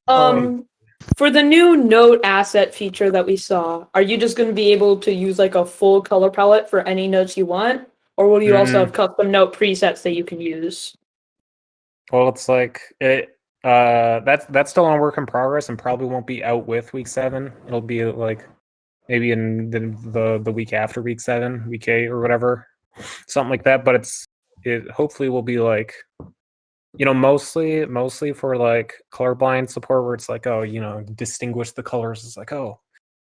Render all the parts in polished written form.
Um, for the new note asset feature that we saw, are you just going to be able to use like a full color palette for any notes you want, or will you also have custom note presets that you can use? Well, it's like it. That's still on work in progress and probably won't be out with week 7. It'll be like maybe in the week after week 7, week 8 or whatever, something like that. But it hopefully will be like, mostly for like colorblind support where it's like, oh, distinguish the colors. It's like, oh,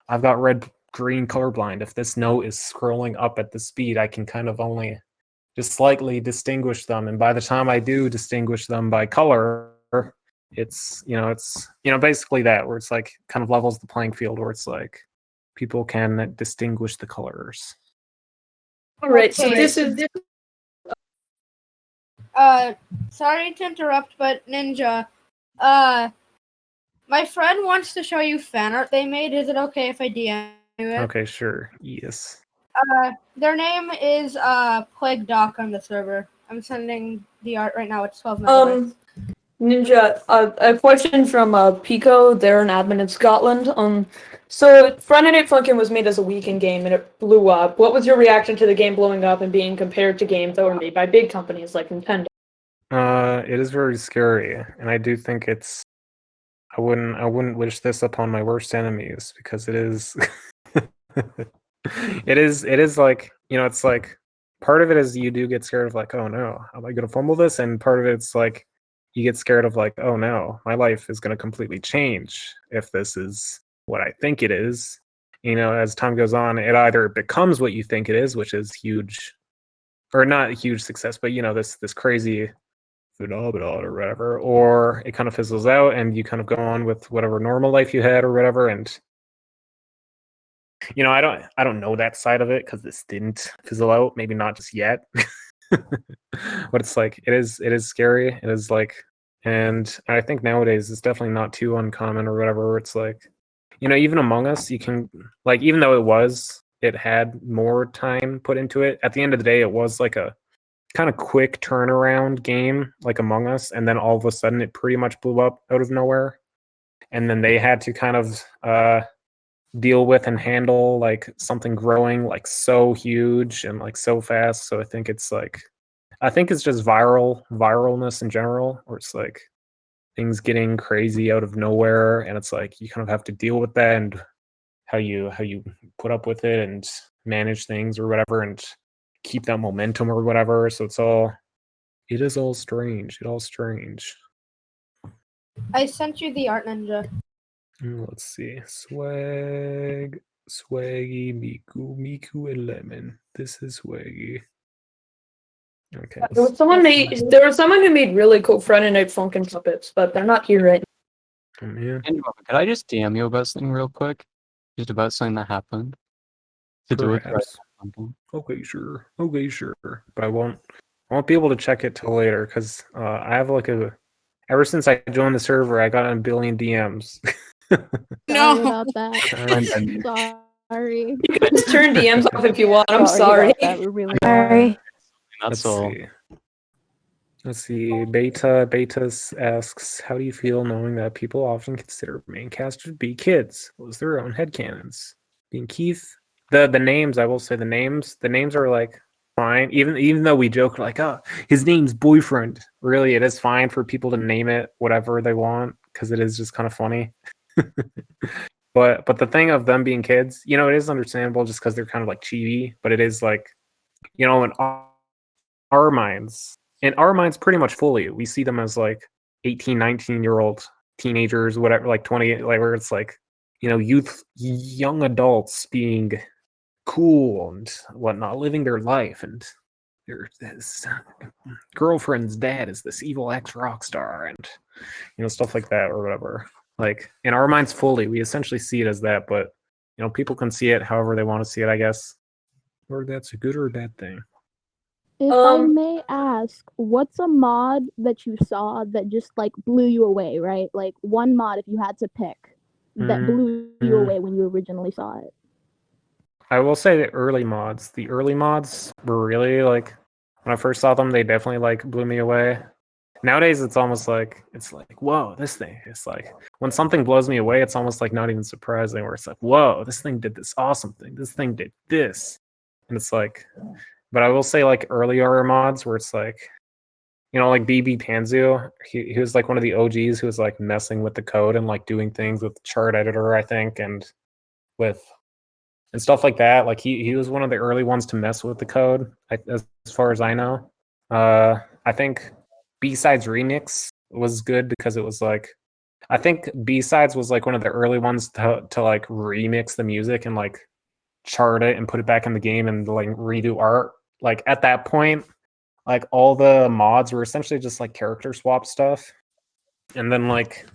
I've got red green colorblind. If this note is scrolling up at the speed, I can kind of only just slightly distinguish them. And by the time I do distinguish them by color, it's basically that, where it's like kind of levels the playing field, where it's like people can distinguish the colors. All right, so this is sorry to interrupt, but Ninja, my friend wants to show you fan art they made. Is it okay if I DM you it? Okay, sure. Yes. Their name is Plague Doc on the server. I'm sending the art right now. It's 12 megabytes. Ninja, a question from Pico. They're an admin in Scotland. So Friday Night Funkin' was made as a weekend game and it blew up. What was your reaction to the game blowing up and being compared to games that were made by big companies like Nintendo? It is very scary, and I do think it's. I wouldn't wish this upon my worst enemies, because it is. It is like, it's like part of it is you do get scared of like, oh no, am I gonna fumble this? And part of it's like you get scared of like, oh no, my life is gonna completely change if this is what I think it is. As time goes on, it either becomes what you think it is, which is huge, or not a huge success, but this crazy phenomenon or whatever, or it kind of fizzles out and you kind of go on with whatever normal life you had or whatever. And I don't know that side of it because this didn't fizzle out, maybe not just yet. But it's like it is scary. It is like, and I think nowadays it's definitely not too uncommon or whatever, where it's like, even Among Us, you can, like, even though it had more time put into it, at the end of the day it was like a kind of quick turnaround game like Among Us, and then all of a sudden it pretty much blew up out of nowhere, and then they had to kind of deal with and handle like something growing like so huge and like so fast. So I think it's just viralness in general, where it's like things getting crazy out of nowhere, and it's like you kind of have to deal with that and how you put up with it and manage things or whatever and keep that momentum or whatever. So it is all strange. I sent you the art, Ninja. Let's see. Swaggy, Miku, and Lemon. This is Swaggy. Okay. There was someone who made really cool Friday Night Funkin' puppets, but they're not here right now. Oh, man. Could I just DM you about something real quick? Just about something that happened? To do with something. Okay, sure. But I won't be able to check it till later, because I have like ever since I joined the server, I got a billion DMs. Sorry about that. Sorry. You can just turn DMs off if you want. I'm sorry. We're really sorry. That's all. Let's see. Beta asks, how do you feel knowing that people often consider main casters to be kids? Was their own headcanons? Being Keith, the names, I will say the names are like fine. Even though we joke like, oh, his name's Boyfriend. Really, it is fine for people to name it whatever they want, because it is just kind of funny. But the thing of them being kids, it is understandable just because they're kind of like chibi, but it is like, in our minds pretty much fully, we see them as like 18, 19-year-old teenagers, whatever, like 20, like where it's like, young adults being cool and whatnot, living their life, and his girlfriend's dad is this evil ex-rock star, and stuff like that or whatever. Like, in our minds fully, we essentially see it as that, but people can see it however they want to see it, I guess. Or that's a good or a bad thing. If I may ask, what's a mod that you saw that just like blew you away, right? Like one mod, if you had to pick, that blew you away when you originally saw it. I will say the early mods were really like, when I first saw them, they definitely like blew me away. Nowadays, it's almost like whoa, this thing. It's like when something blows me away, it's almost like not even surprising. Where it's like, whoa, this thing did this awesome thing. This thing did this, and it's like. But I will say, like earlier mods, where it's like, like BB Panzu, he was like one of the OGs who was like messing with the code and like doing things with the chart editor, I think, and stuff like that. Like he was one of the early ones to mess with the code, as far as I know. I think B-Sides Remix was good because it was like, I think B-Sides was like one of the early ones to like remix the music and like chart it and put it back in the game and like redo art. Like at that point, like all the mods were essentially just like character swap stuff. And then like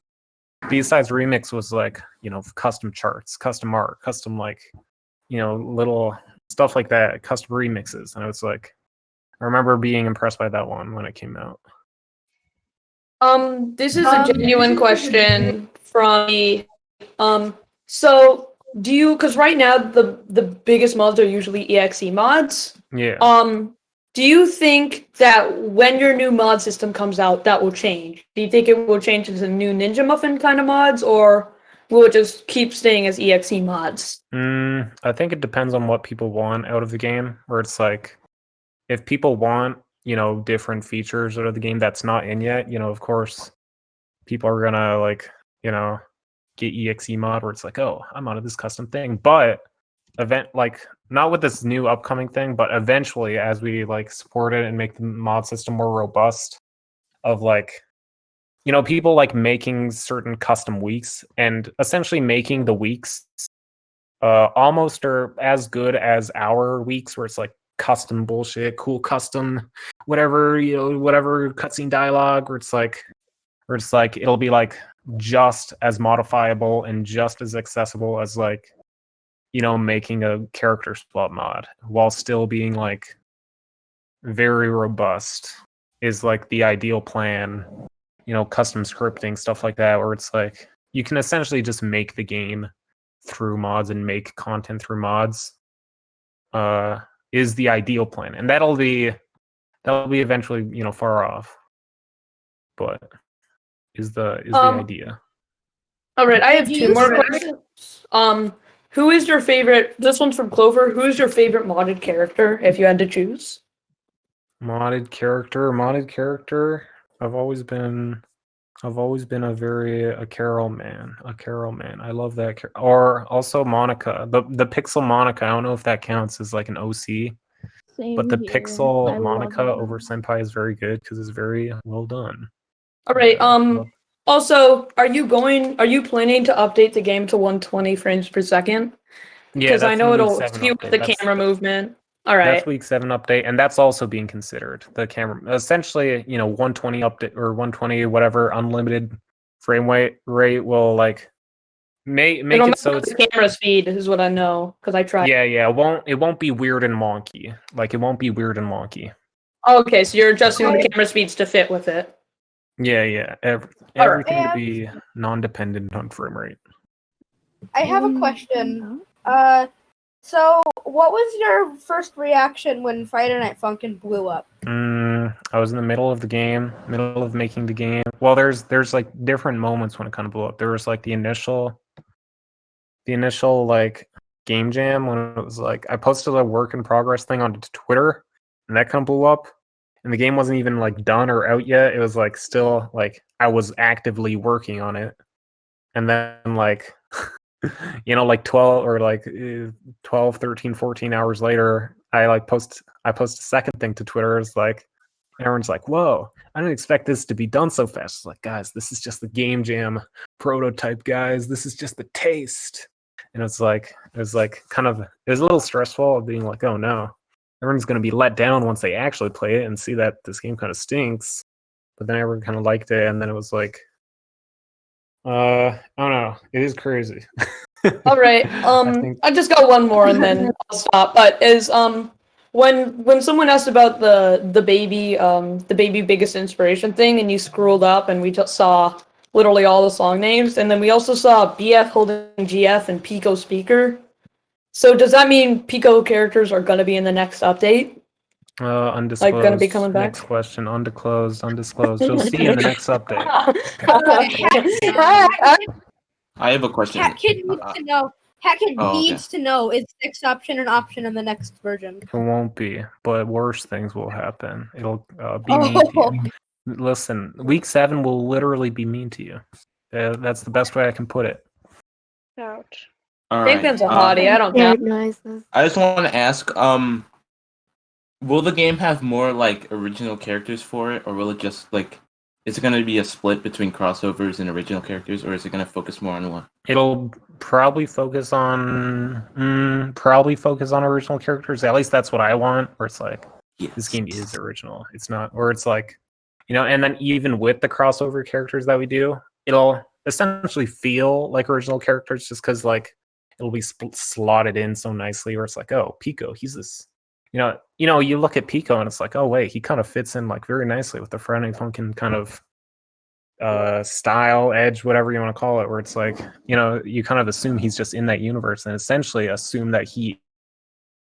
B-Sides Remix was like, custom charts, custom art, custom like, little stuff like that, custom remixes. And it was like, I remember being impressed by that one when it came out. This is a genuine question from me. So do you, because right now the biggest mods are usually EXE mods. Yeah. Do you think that when your new mod system comes out, that will change? Do you think it will change into new Ninjamuffin kind of mods, or will it just keep staying as EXE mods? I think it depends on what people want out of the game, where it's like, if people want, different features out of the game that's not in yet, of course, people are gonna like, get EXE mod where it's like, oh, I'm out of this custom thing. But not with this new upcoming thing, but eventually as we like support it and make the mod system more robust, of like, people like making certain custom weeks and essentially making the weeks almost or as good as our weeks, where it's like custom bullshit, cool custom, whatever, whatever cutscene dialogue, where it's like it'll be like just as modifiable and just as accessible as like, making a character swap mod, while still being like very robust is like the ideal plan. Custom scripting, stuff like that, where it's like you can essentially just make the game through mods and make content through mods, is the ideal plan. And that'll be eventually, far off. But is the idea. All right, I have two more questions. Who is your favorite? This one's from Clover. Who is your favorite modded character, if you had to choose? Modded character. I've always been a Carol man. I love that character. Or also Monica, the Pixel Monica. I don't know if that counts as like an OC. Same But the here. Pixel I love Monica that. over Senpai is very good because it's very well done. All right. Also, are you planning to update the game to 120 frames per second? Yeah, Because I know it'll Week 7 skew update. the That's- camera movement. All right. That's Week 7 update, and that's also being considered. The camera, essentially, 120 update or 120 whatever unlimited frame rate will like make It'll it so mess it's with the camera speed is what I know because I tried. yeah. It won't be weird and wonky. Like it won't be weird and wonky. Okay, so you're adjusting the camera speeds to fit with it. Yeah. All right. Everything to be non-dependent on frame rate. I have a question. So what was your first reaction when Friday Night Funkin' blew up? I was in the middle of the game, middle of making the game. Well, there's like different moments when it kind of blew up. There was like the initial like game jam when it was like I posted a work in progress thing on Twitter, and that kind of blew up. And the game wasn't even like done or out yet. It was like still like I was actively working on it. And then like like 12 or like 12, 13, 14 hours later, I post a second thing to Twitter. It's like everyone's like, whoa, I didn't expect this to be done so fast. It's like, guys, this is just the game jam prototype, guys. This is just the taste. And it was a little stressful of being like, oh no, everyone's going to be let down once they actually play it and see that this game kind of stinks. But then everyone kind of liked it, and then it was like, I don't know. It is crazy. All right. I just got one more and then I'll stop. But when someone asked about the baby biggest inspiration thing, and you scrolled up and we just saw literally all the song names, and then we also saw BF holding GF and Pico speaker. So does that mean Pico characters are gonna be in the next update? Undisclosed. Like, gonna be coming back? Next question. Undisclosed. You'll see in the next update. I have a question. Hat Kid needs to know. Hat Kid Oh, okay. needs to know, is 6th option an option in the next version? It won't be, but worse things will happen. It'll be mean to Oh, you. Listen, week 7 will literally be mean to you. That's the best way I can put it. Ouch. All Pinkman's a right. hottie. I don't care. noises. I just want to ask, will the game have more like original characters for it, or will it just like, is it going to be a split between crossovers and original characters, or is it going to focus more on one? It'll probably focus on original characters. At least that's what I want. Where it's like, this game is original. It's not, or it's like, and then even with the crossover characters that we do, it'll essentially feel like original characters just because like it'll be slotted in so nicely. Where it's like, oh, Pico, he's this. You look at Pico and it's like, oh wait, he kind of fits in like very nicely with the Friday Funkin' kind of style, edge, whatever you want to call it, where it's like, you kind of assume he's just in that universe and essentially assume that he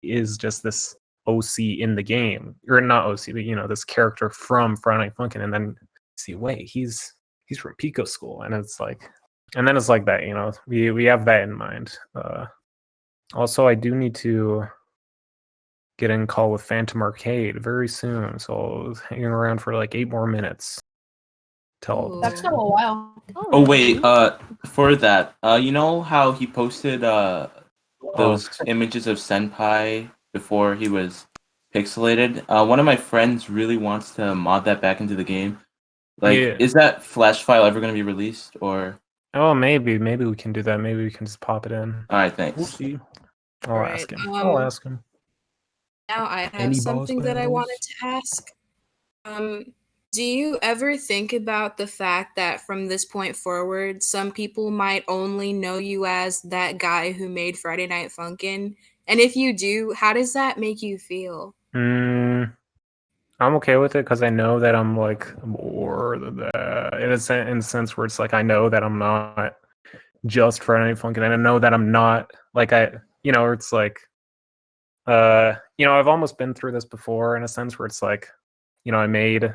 is just this OC in the game, or not OC, but this character from Friday Night Funkin', and then see, wait, he's from Pico School, and it's like, and then it's like that, we have that in mind. Also, I do need to get in call with Phantom Arcade very soon, so I was hanging around for like 8 more minutes. that's still a while. Oh wait, for that, you know how he posted those images of Senpai before he was pixelated? One of my friends really wants to mod that back into the game. Like, is that flash file ever going to be released, or? Oh, maybe we can do that. Maybe we can just pop it in. All right, thanks. We'll see. I'll Right, ask him. Now I have Any something boss that I battles? wanted to ask. Do you ever think about the fact that from this point forward, some people might only know you as that guy who made Friday Night Funkin'? And if you do, how does that make you feel? I'm okay with it because I know that I'm like more than that in a sense where it's like I know that I'm not just Friday Night Funkin', and I know that I'm not like it's like I've almost been through this before in a sense where it's like I made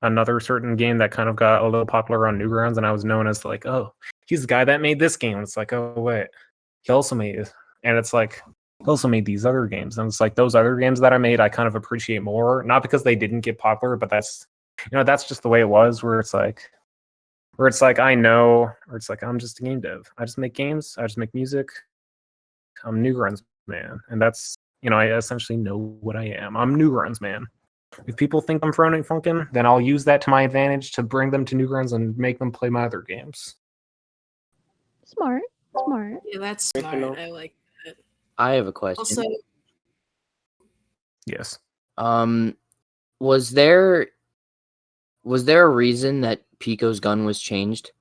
another certain game that kind of got a little popular on Newgrounds, and I was known as like, oh, he's the guy that made this game. It's like, oh wait, he also made, and it's like he also made these other games, and it's like those other games that I made I kind of appreciate more, not because they didn't get popular, but that's that's just the way it was, where it's like I know, or it's like I'm just a game dev. I just make games, I just make music. I'm Newgrounds man, and that's I essentially know what I am. I'm Newgrounds man. If people think I'm Friday Night Funkin', then I'll use that to my advantage to bring them to Newgrounds and make them play my other games. Smart. Yeah, that's smart. I like that. I have a question. Also, Yes. Was there a reason that Pico's gun was changed?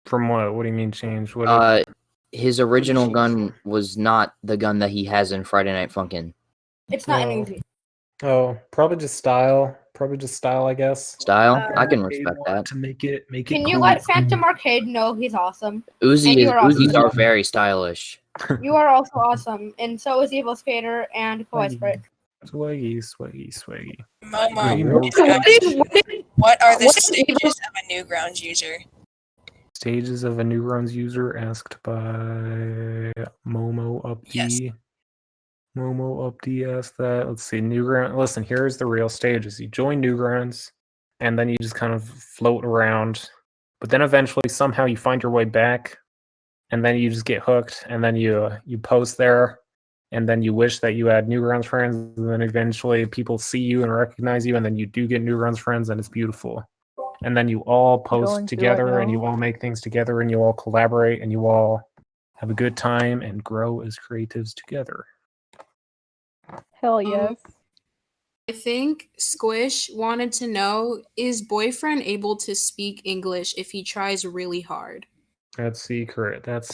From what? What do you mean change? What? His original gun was not the gun that he has in Friday Night Funkin'. It's not an easy. Oh, probably just style. I guess. Style? I can respect that. To make it Can you cool. let Phantom Arcade know he's awesome? Uzis are very stylish. You are also awesome, and so is Evil Skater and Kawaii Sprite. Swaggy. Momo, what are the stages of a Newgrounds user? Stages of a Newgrounds user asked by Momo Up D. Yes. Momo Up D asked that. Let's see. Newgrounds. Listen, here's the real stages. You join Newgrounds, and then you just kind of float around. But then eventually, somehow, you find your way back, and then you just get hooked, and then you post there, and then you wish that you had Newgrounds friends, and then eventually people see you and recognize you, and then you do get Newgrounds friends, and it's beautiful. And then you all post together, and you all make things together, and you all collaborate, and you all have a good time and grow as creatives together. Hell yes. I think Squish wanted to know, is boyfriend able to speak English if he tries really hard? That's secret. You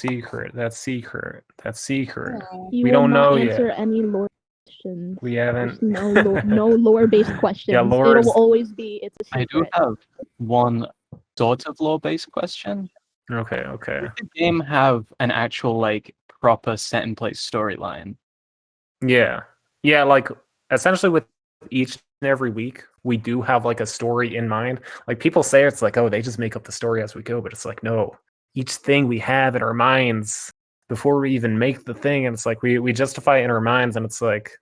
We will don't not know answer yet. any lore questions. We haven't. There's no lore-based questions. Yeah, lore It is- will always be, it's a I secret. do have one sort of law-based question. Okay. Does the game have an actual, like, proper set-in-place storyline? Yeah, like essentially with each and every week, we do have like a story in mind. Like people say it's like, oh, they just make up the story as we go, but it's like, no, each thing we have in our minds before we even make the thing, and it's like we justify it in our minds, and it's like,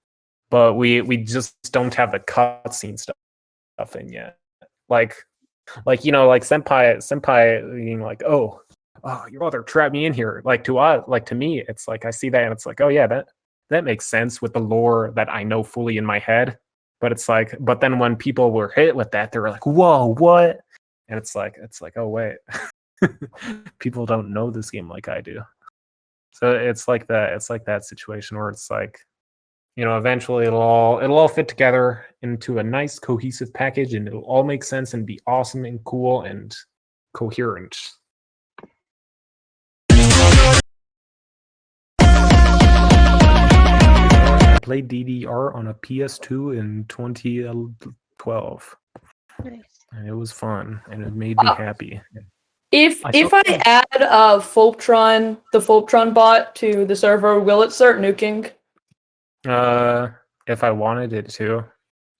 but we just don't have the cutscene stuff in yet. Like like senpai being like, oh, your mother trapped me in here. Like to me, it's like I see that and it's like, oh yeah, that makes sense with the lore that I know fully in my head. But it's like, but then when people were hit with that, they were like, whoa, what? And it's like, oh wait, people don't know this game like I do. So it's like that situation where it's like, eventually it'll all fit together into a nice cohesive package, and it'll all make sense and be awesome and cool and coherent. I played DDR on a PS2 in 2012. Nice. And it was fun, and it made me happy. If I add the Fulptron bot to the server, will it start nuking? If I wanted it to,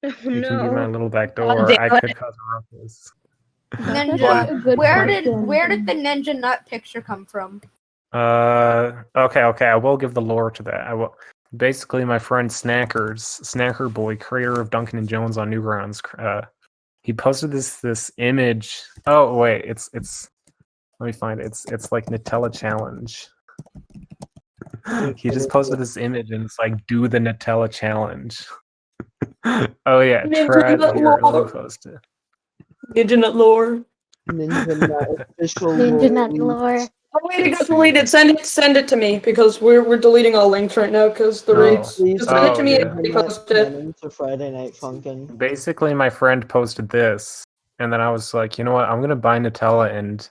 you can be my little back God door. damn I it. could cover up this. Ninja, a good where question. did the ninja nut picture come from? Okay. I will give the lore to that. I will. Basically, my friend Snacker Boy, creator of Duncan and Jones on Newgrounds, he posted this image. Oh wait, it's. Let me find it. It's like Nutella challenge. He just posted this image and it's like, do the Nutella challenge. Oh yeah, try it here. Let me post it. Ninja Nut lore. Ninja Nut official Ninja Nut lore. Oh wait, it got deleted. Send it to me because we're deleting all links right now because the rates. Please Just send it to me yeah. and post it. To Friday Night Funkin'. Basically, my friend posted this, and then I was like, you know what? I'm gonna buy Nutella and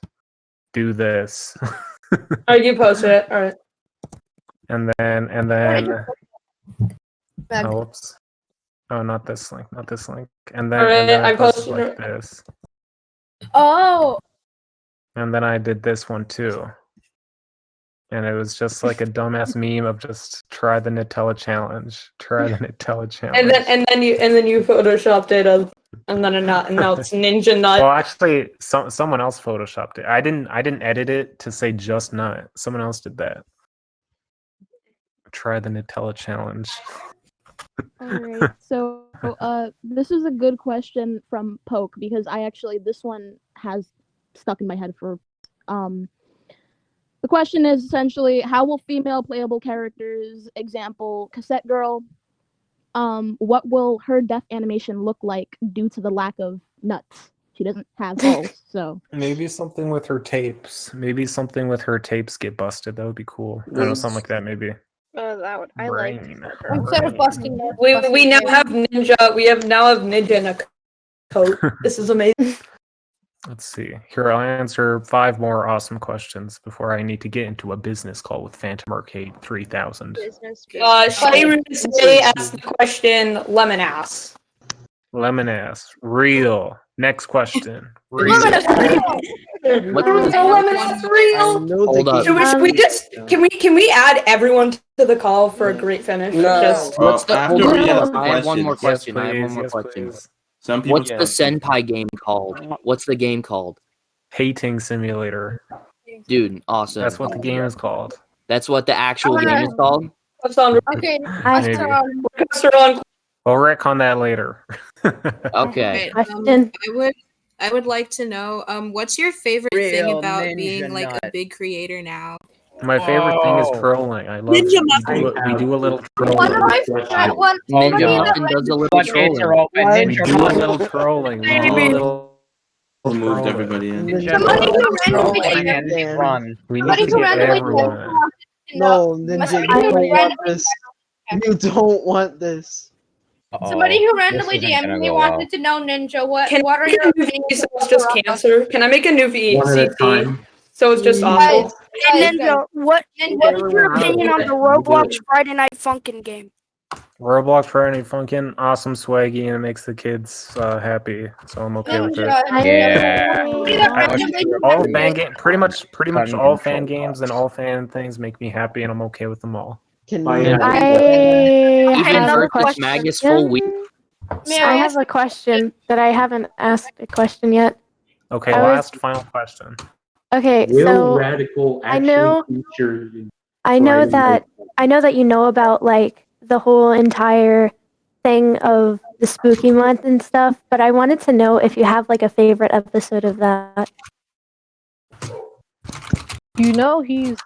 do this. Alright, you posted it. Alright. And then Back. oh, whoops. Oh, not this link. And then, Alright, and then I I posted posted like this. Oh, And then I did this one too. And it was just like a dumbass meme of just try the Nutella challenge. Try the Nutella challenge. And then you photoshopped it and then a nut, and now it's Ninja Nut. Well, actually, someone else photoshopped it. I didn't edit it to say just nut. Someone else did that. Try the Nutella challenge. All right. So, this is a good question from Poke because this one has stuck in my head for. The question is essentially, how will female playable characters, example, Cassette Girl, what will her death animation look like due to the lack of nuts? She doesn't have balls, so. Maybe something with her tapes. Get busted. That would be cool. I don't know, something like that. Maybe. Oh, that would I like. instead of busting. We now have Ninja. We now have Ninja in a coat. This is amazing. Let's see. Here, I'll answer 5 more awesome questions before I need to get into a business call with Phantom Arcade 3000. Shay asked the question, lemon ass. Lemon ass. Real. Next question. Real. Lemon ass real. Lemon ass real. Hold up. Should we just can we add everyone to the call for a great finish? Just What's the? after Hold we on. ask I have one more Yes, question. I have one please. more Yes, question. please. Some people What's the senpai game called? What's the game called? Hating Simulator. Dude, awesome. That's what the game is called. That's what the actual game is called? Okay, Maybe. We'll wreck on that later. Okay. I would like to know, what's your favorite thing Real about ninja being like a nut. big creator now? My favorite thing is trolling. I love we do a little trolling. one of my one Ninjamuffin does a little trolling. We do a little trolling. We do a little moved everybody in. somebody who randomly We need to get everyone. No, Ninja, you don't want this. You don't want this. Somebody who randomly DM'd me wanted to know, Ninja, what are your opinions so it's just cancer? Can I make a new VCT? So it's just Guys, awful. Hey Ninja, what is your opinion on the Roblox Ninja. Friday Night Funkin' game? Roblox Friday Night Funkin', awesome swaggy, and it makes the kids happy. So I'm okay with it. All fan game, pretty much all fan games and all fan things make me happy, and I'm okay with them all. Can I we? have Even another versus question. Magnus full week. I have a question that I haven't asked a question yet. Okay, I was- final question. Okay, Will so Radical I actually know- feature in I know Friday that Night you know about like the whole entire thing of the spooky month and stuff, but I wanted to know if you have like a favorite episode of that. You know he's